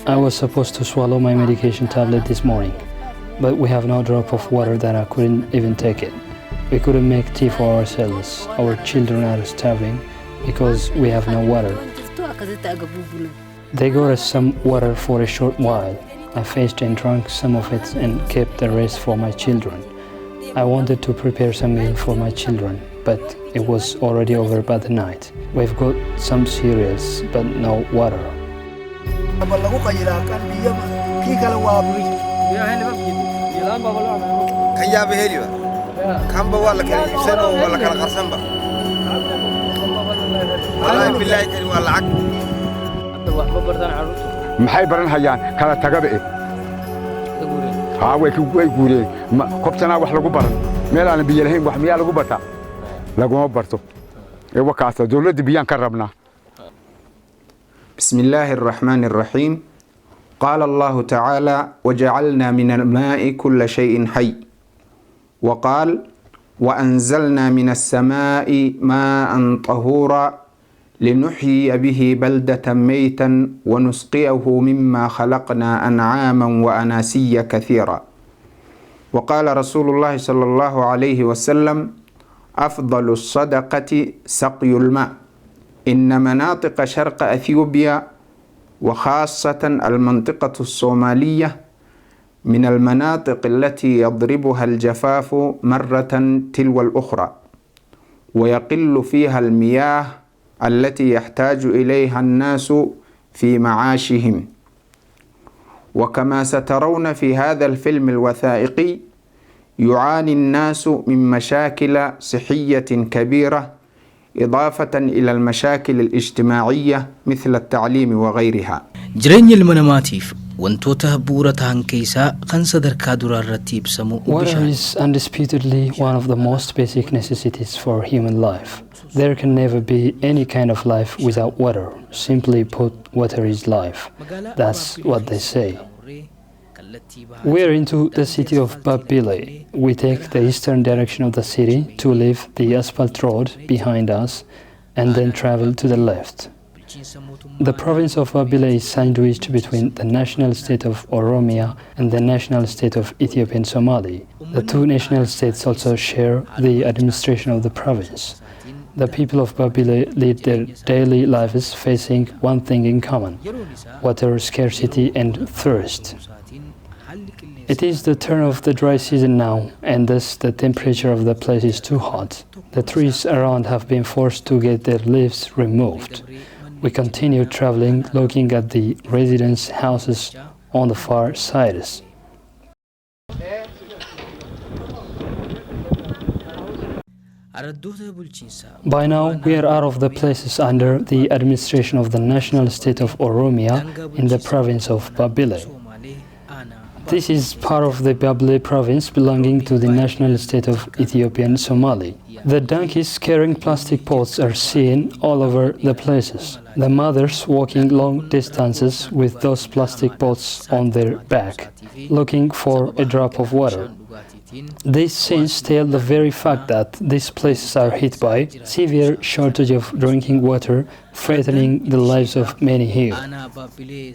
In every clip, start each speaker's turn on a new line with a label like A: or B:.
A: I was supposed to swallow my medication tablet this morning, but we have no drop of water that I couldn't even take it. We couldn't make tea for ourselves. Our children are starving because we have no water. They got us some water for a short while. I fetched and drank some of it and kept the rest for my children. I wanted to prepare some meal for my children, but it was already over by the night. We've got some cereals, but no water.
B: maxay baran hayaan kala tagaba way guureen qobtana wax lagu baran meel aan biyo lahayn wax miyaa lagu barta laguma barto wakaasa dawladda biyaan ka rabnaa
C: بسم الله الرحمن الرحيم قال الله تعالى وجعلنا من الماء كل شيء حي وقال وأنزلنا من السماء ماء طهورا لنحيي به بلدة ميتا ونسقيه مما خلقنا أنعاما وأناسيا كثيرا وقال رسول الله صلى الله عليه وسلم أفضل الصدقة سقي الماء إن مناطق شرق أثيوبيا وخاصة المنطقة الصومالية من المناطق التي يضربها الجفاف مرة تلو الأخرى ويقل فيها المياه التي يحتاج إليها الناس في معاشهم وكما سترون في هذا الفيلم الوثائقي يعاني الناس من مشاكل صحية كبيرة إضافة إلى المشاكل الاجتماعية مثل التعليم وغيرها.
D: جرين المناماتيف وانتوته بورتان كيسا خنصدر كادورا الرتيب سمو
A: Water is undisputedly one of the most basic necessities for human life. There can never be any kind of life without water. Simply put, water is life. That's what they say. We are into the city of Babile. We take the eastern direction of the city to leave the asphalt road behind us and then travel to the left. The province of Babile is sandwiched between the national state of Oromia and the national state of Ethiopian Somali. The two national states also share the administration of the province. The people of Babile lead their daily lives facing one thing in common: water scarcity and thirst. It is the turn of the dry season now, and thus the temperature of the place is too hot. The trees around have been forced to get their leaves removed. We continue traveling, looking at the residence houses on the far sides. By now, we are out of the places under the administration of the national state of Oromia in the province of Babile. This is part of the Babile province belonging to the national state of Ethiopian Somali. The donkeys carrying plastic pots are seen all over the places. The mothers walking long distances with those plastic pots on their back, looking for a drop of water. These scenes tell the very fact that these places are hit by severe shortage of drinking water, threatening the lives of many here.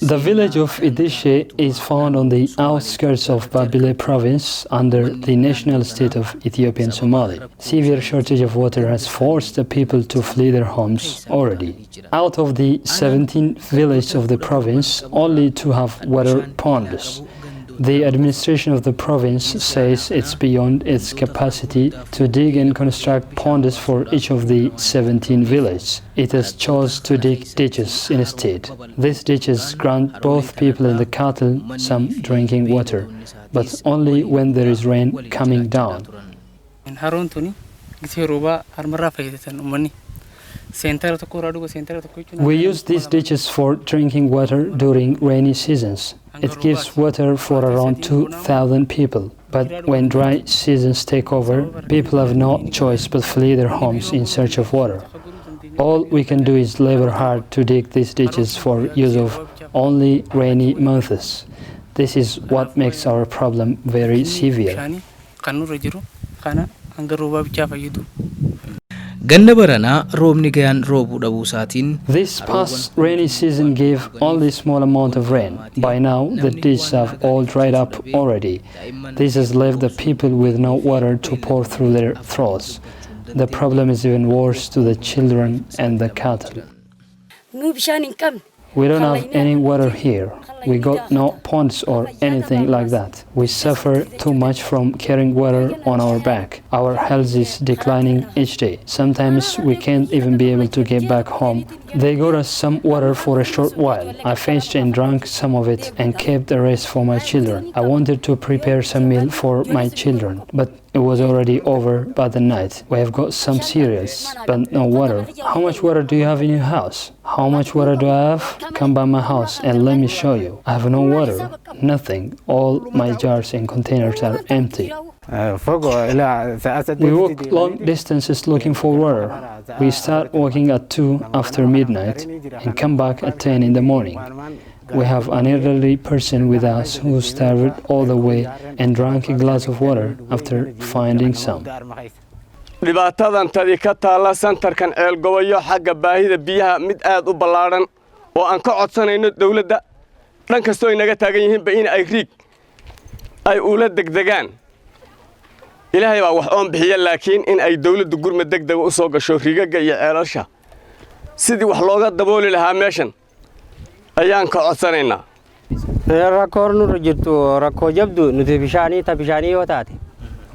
A: The village of Idishe is found on the outskirts of Babile province under the national state of Ethiopian Somali. Severe shortage of water has forced the people to flee their homes already. Out of the 17 villages of the province, only 2 have water ponds. The administration of the province says it's beyond its capacity to dig and construct ponds for each of the 17 villages. It has chosen to dig ditches instead. These ditches grant both people and the cattle some drinking water, but only when there is rain coming down. We use these ditches for drinking water during rainy seasons. It gives water for around 2,000 people. But when dry seasons take over, people have no choice but flee their homes in search of water. All we can do is labor hard to dig these ditches for use of only rainy months. This is what makes our problem very severe.
D: Ganna baranaa roobni gayaan roobuu dhabuusaatiin
A: This past rainy season gave only small amount of rain. By now, the ditches have all dried up already. This has left the people with no water to pour through their throats. The problem is even worse to the children and the cattle. We don't have any water here. We got no ponds or anything like that. We suffer too much from carrying water on our back. Our health is declining each day. Sometimes we can't even be able to get back home. They got us some water for a short while. I finished and drank some of it and kept the rest for my children. I wanted to prepare some meal for my children, but it was already over by the night. We have got some cereals, but no water. How much water do you have in your house? How much water do I have? Come by my house and let me show you. I have no water, nothing. All my jars and containers are empty. We walk long distances looking for water. We start walking at 2 after midnight and come back at 10 in the morning. We have an elderly person with us who starved all the way and drank a glass of water after finding some.
E: dhibaatadan tadi ka taala santarkan ceel goboyo xagga baahida biyaha mid aad u ballaaran oo aan ka codsanayno dawladda dhan kastoo inaga taagan yihiin ba in ay riig ay ula degdegaan ilaahay baa wax oon bixiya laakiin in ay dawladdu gurma degdeg u soo gasho riigaga iyo ceelasha sidii wax looga dabooli lahaa meeshan ayaan ka codsanaynaa
F: rakoornu jirto rakoo jabdu nutibishani tabishani wataati.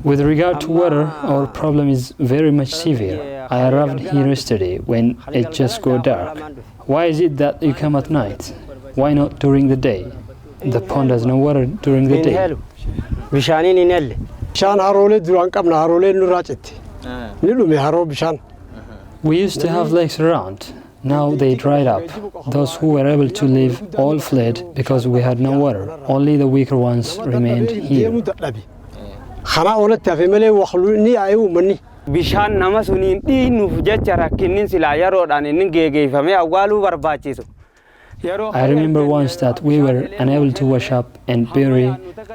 A: With regard to water, our problem is very much severe. I arrived here yesterday when it just got dark. Why is it that you come at night? Why not during the day? The pond has no water during the day. We used to have lakes around. Now they dried up. Those who were able to leave all fled because we had no water. Only the weaker ones remained here.
F: Bishaan nama suniin dhiinuuf jecha rakkinnin silaa yeroodhaan inni geeggeeffamee awwaaluu barbaachisu.
A: I remember once that we were unable to wash up and bury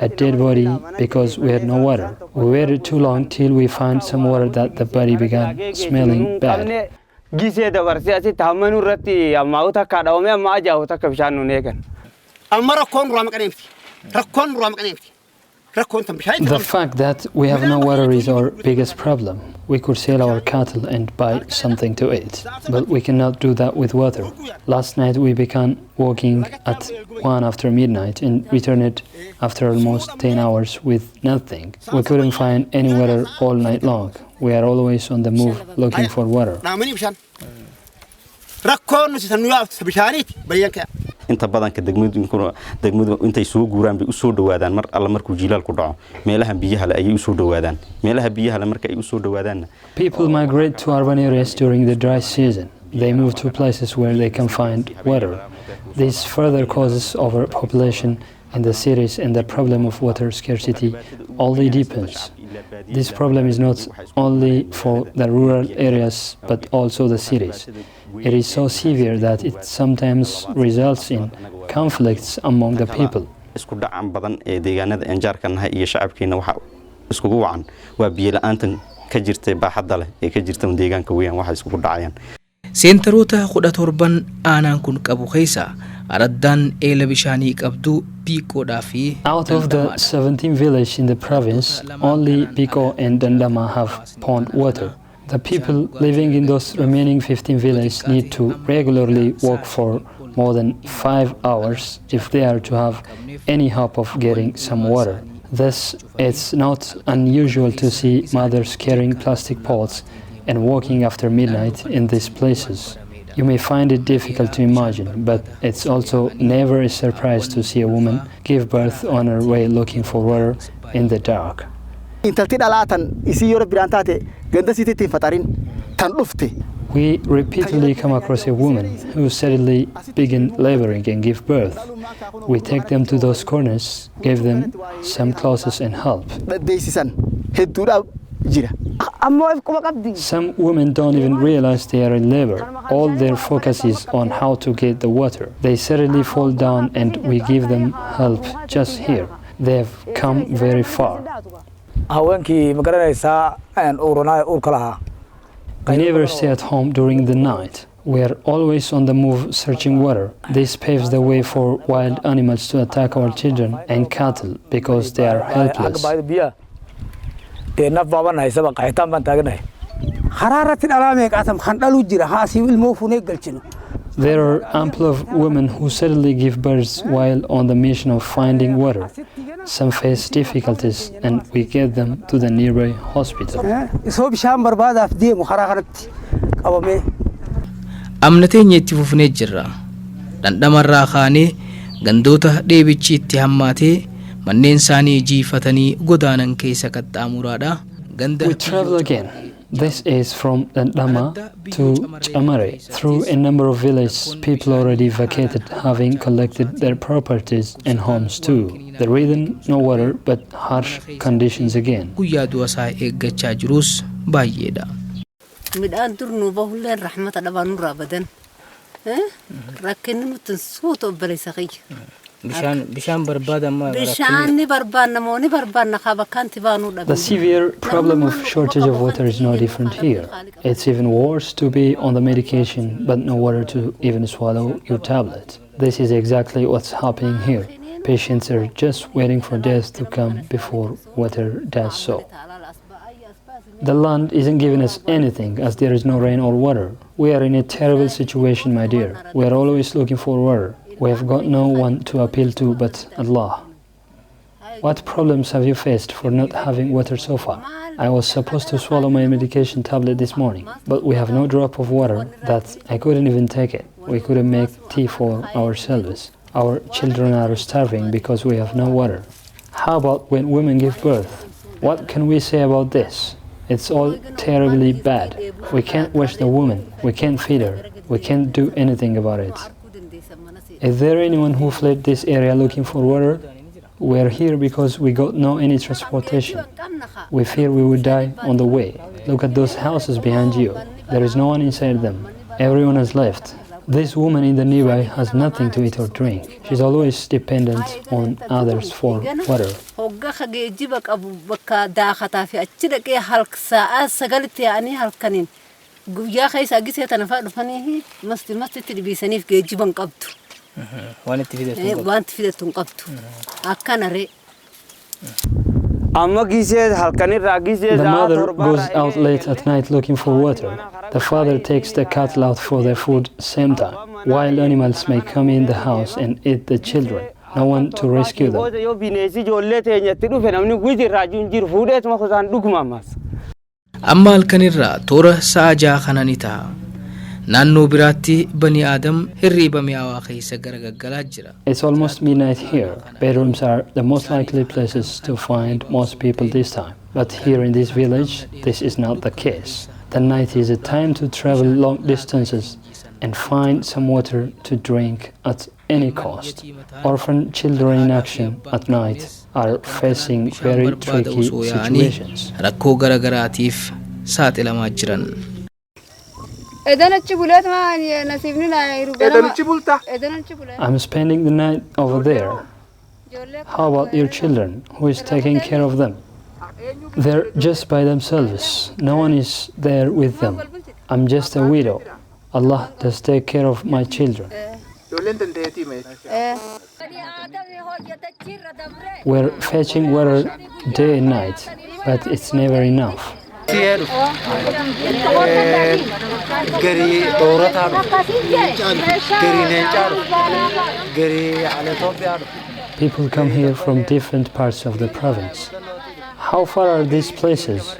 A: a dead body because we had no water. We waited too long till we found some water that the body began smelling bad.
F: Gisee dabarsee asitti hammanuu irratti ammaa'u takka dhawamee amma ajaa'u takka bishaan nuun eegan.
G: Amma rakkoon duraa maqaneemti. Rakkoon duraa maqaneemti.
A: The fact that we have no water is our biggest problem. We could sell our cattle and buy something to eat, but we cannot do that with water. Last night we began walking at 1 after midnight and returned after almost 10 hours with nothing. We couldn't find any water all night long. We are always on the move looking for water.
H: inta badanka degmadu intay soo guuraan bay u soo dhawaadaan mar alla markuu jiilaalku dhaco meelaha biyaha la ay u soo dhawaadaan meelaha biyaha la marka ay u soo dhawaadaan.
A: People migrate to urban areas during the dry season. They move to places where they can find water. This further causes overpopulation in the cities and the problem of water scarcity only deepens. This problem is not only for the rural areas but also the cities. It is so severe that it sometimes results in conflicts among the people.
H: Isku dhacan badan ee deegaanada aan jaarkanahay iyo shacabkeena waxa isku wacan waa biyo la'aantan ka jirtay baaxadda leh ee ka jirta deegaanka weeyaan waxa isku dhacayaan.
D: Seentarota 17 aanaan kun qabu keessa araddan eela bishaanii qabdu Pico dhaafi.
A: Out of the 17 villages in the province, only Pico and Dandama have pond water. The people living in those remaining 15 villages need to regularly walk for more than 5 hours if they are to have any hope of getting some water. Thus, it's not unusual to see mothers carrying plastic pots and walking after midnight in these places. You may find it difficult to imagine, but it's also never a surprise to see a woman give birth on her way looking for water in the dark. We repeatedly come across a woman who suddenly began laboring and give birth. We take them to those corners, give them some clothes and help. Some women don't even realize they are in labor. All their focus is on how to get the water. They suddenly fall down and we give them help just here. They have come very far. We never stay at home during the night. We are always on the move searching water. This paves the way for wild animals to attack our children and cattle because they are helpless. There are ample of women who suddenly give birth while on the mission of finding water. Some face difficulties and we get them to the nearby hospital.
D: Amnateen itti fufnee jirra. Dandamarraa kaanee gandoota dheebichi itti hammaatee manneen isaanii jiifatanii godaanan keessa qaxxaamuraadha.
A: We travel again. This is from Dandama to Chamare. Through a number of villages, people already vacated, having collected their properties and homes too. The reason, no water, but harsh conditions again.
D: Guyyaa du'asaa eeggachaa jirus baay'eedha.
I: midhaan dur nu bahulleen rahmata dhabaan nurraa badan rakkinni nuti suuta obboleessa kiyya
D: bishaan barbaadammaa
I: bishaan ni barbaanna moo ni barbaanna kaa bakkaanti baanuu dhabe.
A: The severe problem of shortage of water is no different here. It's even worse to be on the medication but no water to even swallow your tablet. This is exactly what's happening here. Patients are just waiting for death to come before water does so. The land isn't giving us anything as there is no rain or water. We are in a terrible situation, my dear. We are always looking for water. We have got no one to appeal to but Allah. What problems have you faced for not having water so far? I was supposed to swallow my medication tablet this morning, but we have no drop of water that I couldn't even take it. We couldn't make tea for ourselves. Our children are starving because we have no water. How about when women give birth? What can we say about this? It's all terribly bad. We can't wash the woman, we can't feed her, we can't do anything about it. Is there anyone who fled this area looking for water? We are here because we got no any transportation. We fear we will die on the way. Look at those houses behind you. There is no one inside them. Everyone has left. This woman in the nearby has nothing to eat or drink. She's always dependent on others for water. The mother goes out late at night looking for water. The father takes the cattle out for their food same time. Wild animals may come in the house and eat the children. No one to rescue them.
D: Amma halkanirraa toora sa'a 6 kanani ta'a. Naannoo biraatti bani Adam hirriba mi'aawaa keessa garagaggalaa jira.
A: It's almost midnight here. Bedrooms are the most likely places to find most people this time. But here in this village, this is not the case. The night is a time to travel long distances and find some water to drink at any cost. Orphan children in action at night are facing very tricky situations.
D: Rakkoo garagaraatiif saaxilamaa jiran.
A: I'm spending the night over there. How about your children? Who is taking care of them? They're just by themselves. No one is there with them. I'm just a widow. Allah does take care of my children. We're fetching water day and night, but it's never enough. People come here from different parts of the province. How far are these places?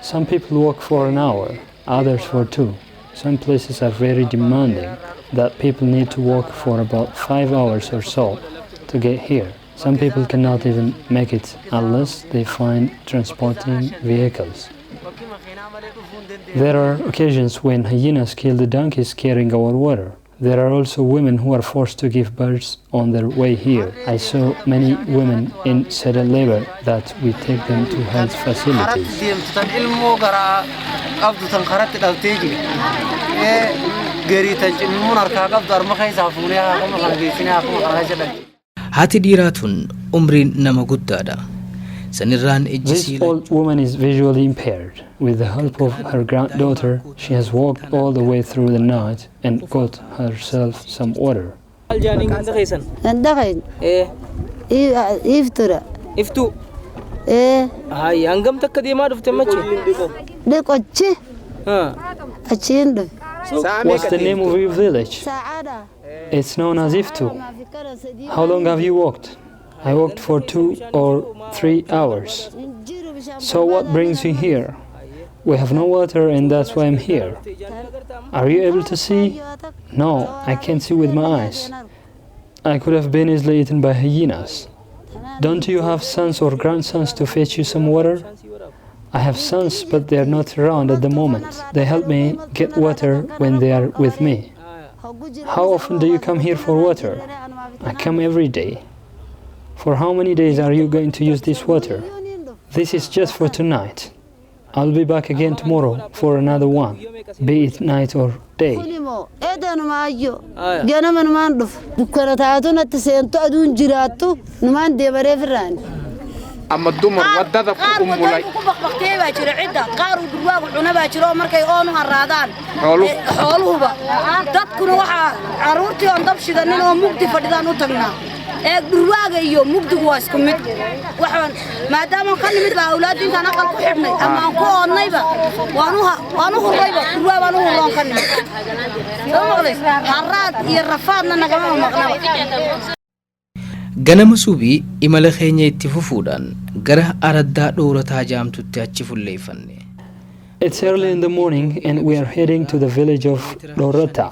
A: Some people walk for an hour, others for 2. Some places are very demanding, that people need to walk for about 5 hours or so to get here. Some people cannot even make it unless they find transporting vehicles. There are occasions when hyenas kill the donkeys carrying our water. There are also women who are forced to give birth on their way here. I saw many women in child labor that we take them to health facilities.
D: Haati dhiiraa tun umriin nama guddaadha. sanirraan
A: This
D: ejjisii
A: old woman is visually impaired. With the help of her granddaughter, she has walked all the way through the night and got herself some water.
J: Andaqayn iftura
D: iftu hay hangam takka deemaa dhufte machi
J: dhiqochi achiin dhuf
A: What's the name of your village? It's known as Iftu. How long have you walked? I walked for 2 or 3 hours. So what brings you here? We have no water and that's why I'm here. Are you able to see? No, I can't see with my eyes. I could have been easily eaten by hyenas. Don't you have sons or grandsons to fetch you some water? I have sons, but they are not around at the moment. They help me get water when they are with me. How often do you come here for water? I come every day. For how many days are you going to use this water? This is just for tonight. I'll be back again tomorrow for another one, be it night or day.
C: ama dumar wadada ku umulay
K: baqteeba jira cida qaar u durwaagu cunaba jiro markay oonu haraadaan xooluhuba dadkuna waxa caruurtii on dab shidanin oo mugdi fadhidaan u tagnaa ee durwaaga iyo mugdigu waa isku mid waxaan maadaama kan mid baa awlaad intaan aqal ku xidhnay ama aan ku oodnayba waanu hurayba durwaa baanu huroon kan haraad iyo rafaadna nagama maqnaba
D: ganama subii imala keenya itti fufuudhaan gara araddaa dhoorataa jaamtutti achi fulleeffanne.
A: It's early in the morning and we are heading to the village of Dorota.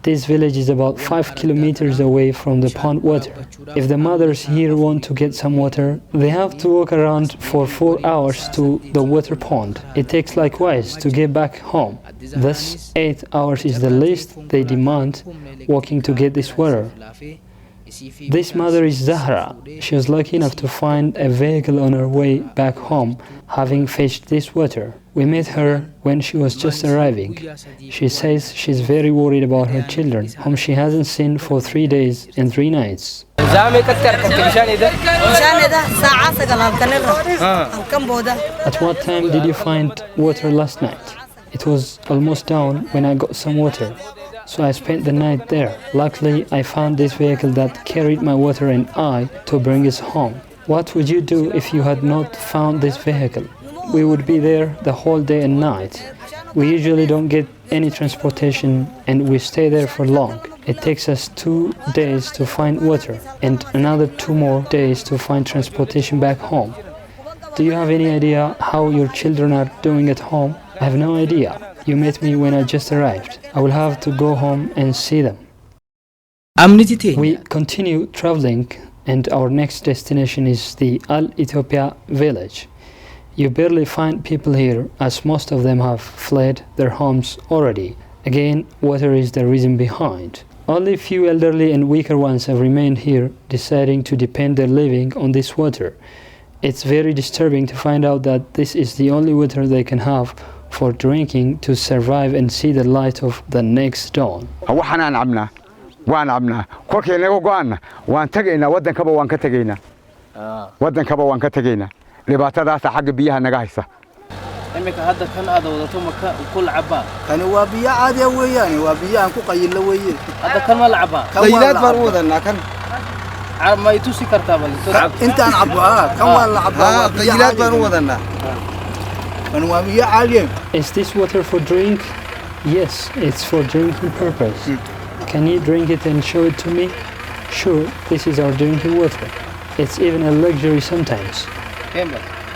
A: This village is about 5 kilometers away from the pond water. If the mothers here want to get some water, they have to walk around for 4 hours to the water pond. It takes likewise to get back home. Thus, 8 hours is the least they demand walking to get this water. This mother is Zahra. She was lucky enough to find a vehicle on her way back home, having fetched this water. We met her when she was just arriving. She says she's very worried about her children, whom she hasn't seen for 3 days and 3 nights. At what time did you find water last night? It was almost dawn when I got some water. So I spent the night there. Luckily, I found this vehicle that carried my water and I to bring us home. What would you do if you had not found this vehicle? We would be there the whole day and night. We usually don't get any transportation and we stay there for long. It takes us 2 days to find water and another 2 more days to find transportation back home. Do you have any idea how your children are doing at home? I have no idea. You met me when I just arrived. I will have to go home and see them. We continue traveling and our next destination is the Al-Ethiopia village. You barely find people here as most of them have fled their homes already. Again, water is the reason behind. Only a few elderly and weaker ones have remained here, deciding to depend their living on this water. It's very disturbing to find out that this is the only water they can have for drinking to survive and see the light of the next dawn.
B: waxaan cabnaa waan cabnaa korkeena go'aana waan tagaynaa wadankaba waan ka tagaynaa wadankaba waan ka tagaynaa dhibaatadaas xagga biyaha naga haysa
L: imika hadda kan aad wadato maka kul cabaa
M: kan waa biyo caadi ah weeyaan waa biyo aan ku qaylo weeyeen
L: hadda kan ma la cabaa
M: qaylaad baan wadanaa kan
L: ma itusi kartaa bal
M: intaan cabaa kan waa la cabaa qaylaad baan wadanaa
A: Is this water for drink? Yes, it's for drinking purpose. Can you drink it and show it to me? Sure, this is our drinking water. It's even a luxury sometimes.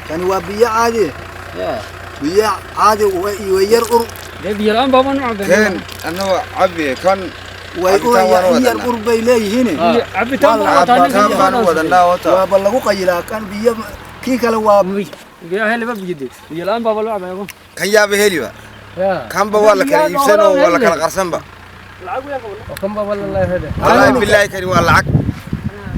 M: Can you be عادي? Yeah. بيا عادي وير أر.
L: ده بيلان بابا نعبه.
M: كان أنا عبي كان وير أر بيلي هنا.
L: عبي تام
M: ودنا وتا. وبلغو قيلا كان بيا كي كلا وابي.
L: بيا هلي ببجدي. بيلان بابا نعبه يا
M: كان يا بهلي بقى. كم بوالله كان يبسنه ولا كان قرصن بقى.
L: كم بوالله الله هذا.
M: الله بالله كريم والله عك.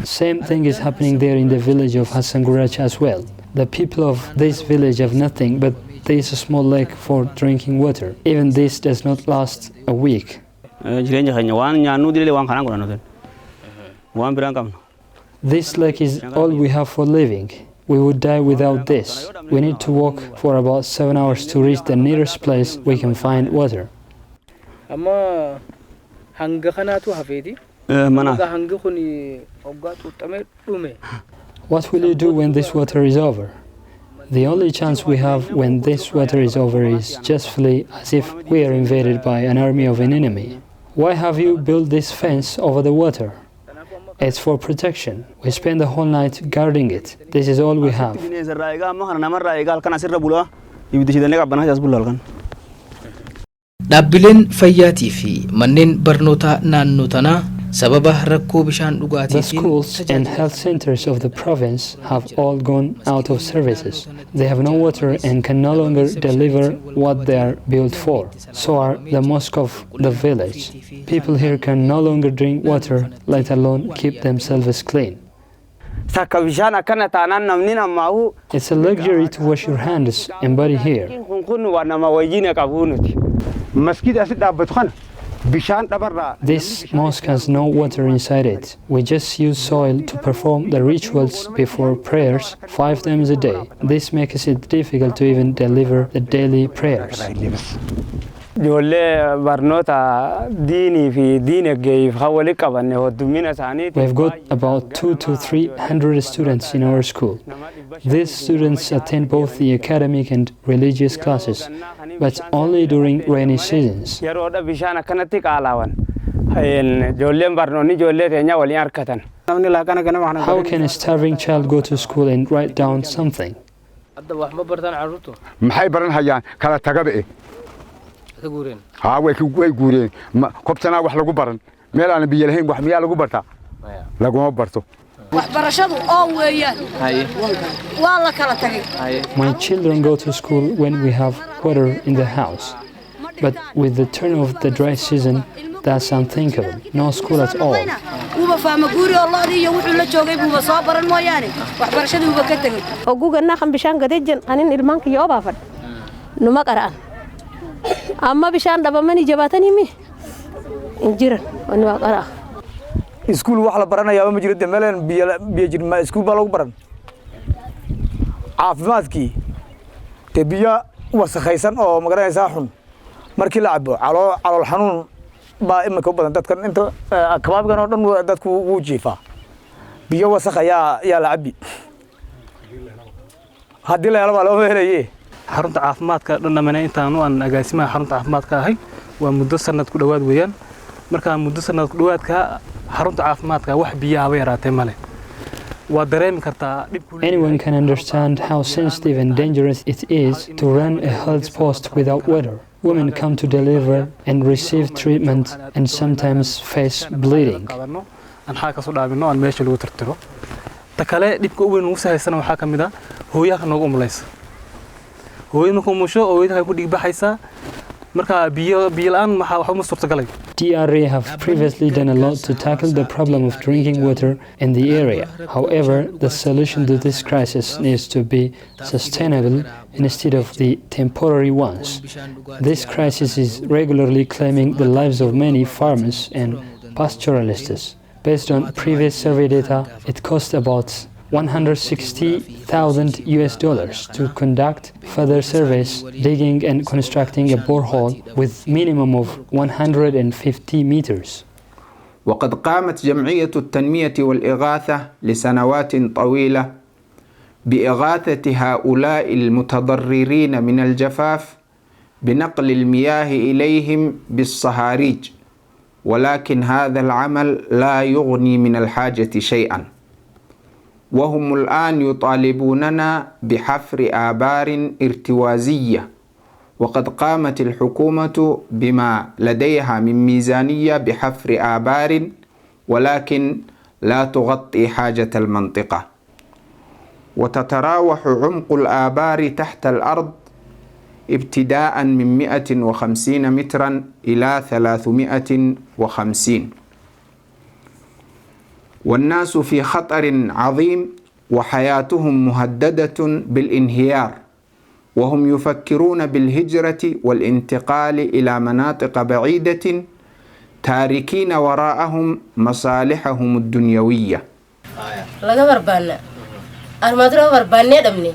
A: Same thing is happening there in the village of Hassan Gurach as well. The people of this village have nothing, but there is a small lake for drinking water. Even this does not last a week. This lake is all we have for living. We would die without this. We need to walk for about 7 hours to reach the nearest place we can find water.
L: Amma hanga kanatu hafeeti. Hanga kuni oggaatu tame dhume.
A: What will you do when this water is over? The only chance we have when this water is over is just flee as if we are invaded by an army of an enemy. Why have you built this fence over the water? It's for protection. We spend the whole night guarding it. This is all we have.
D: Dhaabbileen fayyaatii fi manneen barnootaa naannoo tanaa sababa rakkoo bishaan dhugaatii
A: The schools and health centers of the province have all gone out of services. They have no water and can no longer deliver what they are built for. So are the mosque of the village. People here can no longer drink water, let alone keep themselves clean. It's a luxury to wash your hands and body here. This mosque has no water inside it. We just use soil to perform the rituals before prayers 5 times a day. This makes it difficult to even deliver the daily prayers. We have got about 200 to 300 students in our school. These students attend both the academic and religious classes, but only during rainy seasons. How can a starving child go to school and write down something?
B: way guureen qobtana wax lagu baran meel aan biyo lahayn wax miyaa lagu bartaa laguma barto
K: waxbarashadu oo weeyaan waa la kala tagay
A: My children go to school when we have water in the house, but with the turn of the dry season, that's unthinkable. No school at all.
K: uba faama guuri oo loo iyo wuxuu la joogay buuba soo baran mooyaane waxbarashadu uba ka tagay
J: oo guugana bishaan gadeejan anin ilmaanka iyo baafad numa qaraan amma bishaan dhabamani jabaatani mi injiran wani waa qara
N: iskuul wax la baranayaa ma jiro meelan biyo jirma iskuul baa lagu baran caafimaadkii biyo wasakhaysan oo magaranaysa xun markii la cabo calool xanuun baa imika u badan dadkan inta kabaabgan oo dhan dadku wuu jiifaa biyo wasakhaya yaa la cabi haddii la helo waa loo helayay
O: xarunta caafimaadka Dandama intaan aan agaasimaha xarunta caafimaadka ahay waa muddo sanad ku dhawaad weeyaan marka muddo sanad ku dhawaadka xarunta caafimaadka wax biyaha way yaraatay male waa dareemi kartaa
A: Anyone can understand how sensitive and dangerous it is to run a health post without water. Women come to deliver and receive treatment and sometimes face bleeding.
O: aan xaa ka soo dhaabino aan meesha lagu tirtiro ta kale dibka ugu weyn uu sahaysana waxa kamid ah hooyaha noogu umlaysa hooyada ku musho oo hooyada ku dhigbaxaysa marka biyo la'aan waxa ma suurtagalay
A: DRA have previously done a lot to tackle the problem of drinking water in the area. However, the solution to this crisis needs to be sustainable instead of the temporary ones. This crisis is regularly claiming the lives of many farmers and pastoralists. Based on previous survey data, it cost about $160,000 to conduct further surveys, digging and constructing a borehole with minimum of 150 meters.
C: وقد قامت جمعية التنمية والإغاثة لسنوات طويلة بإغاثة هؤلاء المتضررين من الجفاف بنقل المياه إليهم بالصهاريج، ولكن هذا العمل لا يغني من الحاجة شيئا، وهم الآن يطالبوننا بحفر آبار ارتوازية، وقد قامت الحكومة بما لديها من ميزانية بحفر آبار، ولكن لا تغطي حاجة المنطقة، وتتراوح عمق الآبار تحت الأرض ابتداء من 150 مترا إلى 350، والناس في خطر عظيم وحياتهم مهددة بالانهيار، وهم يفكرون بالهجرة والانتقال إلى مناطق بعيدة تاركين وراءهم مصالحهم الدنيوية.
J: armadro barbane damne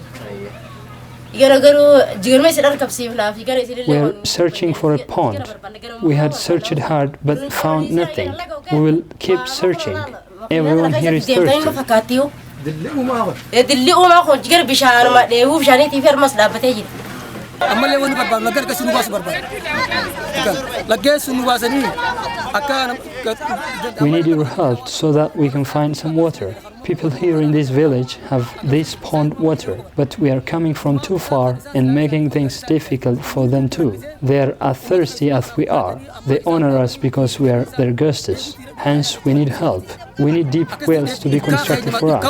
A: We're searching for a pond. We had searched hard but found nothing. We will keep searching. Everyone here is thirsty. We need your help so that we can find some water. People here in this village have this pond water, but we are coming from too far and making things difficult for them too. They are as thirsty as we are. They honor us because we are their guests. Hence, we need help. We need deep wells to be constructed for us.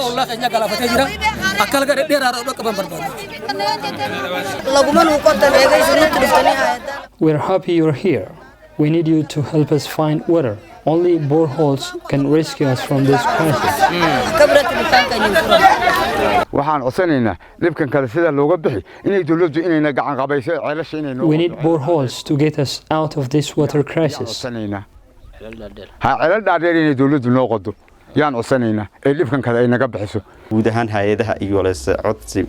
A: We're happy you're here. We need you to help us find water. Only boreholes can rescue us from this crisis. We need boreholes to get us out of this water crisis.
H: guud ahaan hay'adaha iyo codsi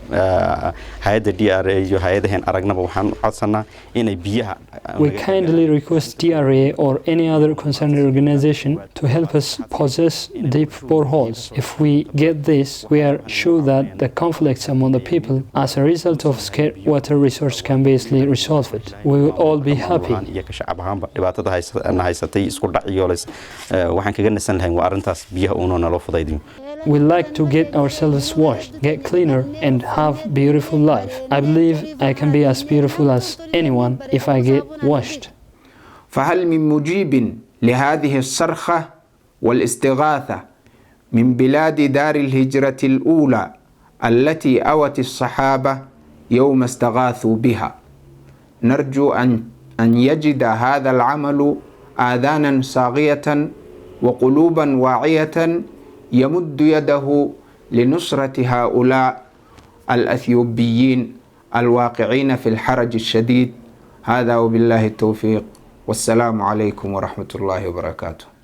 H: hay'adda DRA iyo hay'adahan aragnaba waxaan codsanaa inay biyaha
A: We kindly request DRA or any other concerned organization to help us possess deep boreholes. If we get this, we are sure that the conflicts among the people as a result of scarce water resource can be easily resolved. We will all be happy.
H: dhibaatada haysatay isku dhac iyo waxaan kaga nasan lahayn waa arintaas biyaha uuna nalo fudaydiyo.
A: We like to get ourselves washed, get cleaner, and have beautiful life. I believe I can be as beautiful as anyone if I get washed.
C: فهل من مجيب لهذه الصرخة والاستغاثة من بلاد دار الهجرة الأولى التي أوت الصحابة يوم استغاثوا بها؟ نرجو أن يجد هذا العمل آذانا صاغية وقلوبا واعية يمد يده لنصرة هؤلاء الأثيوبيين الواقعين في الحرج الشديد. هذا وبالله التوفيق والسلام عليكم ورحمة الله وبركاته.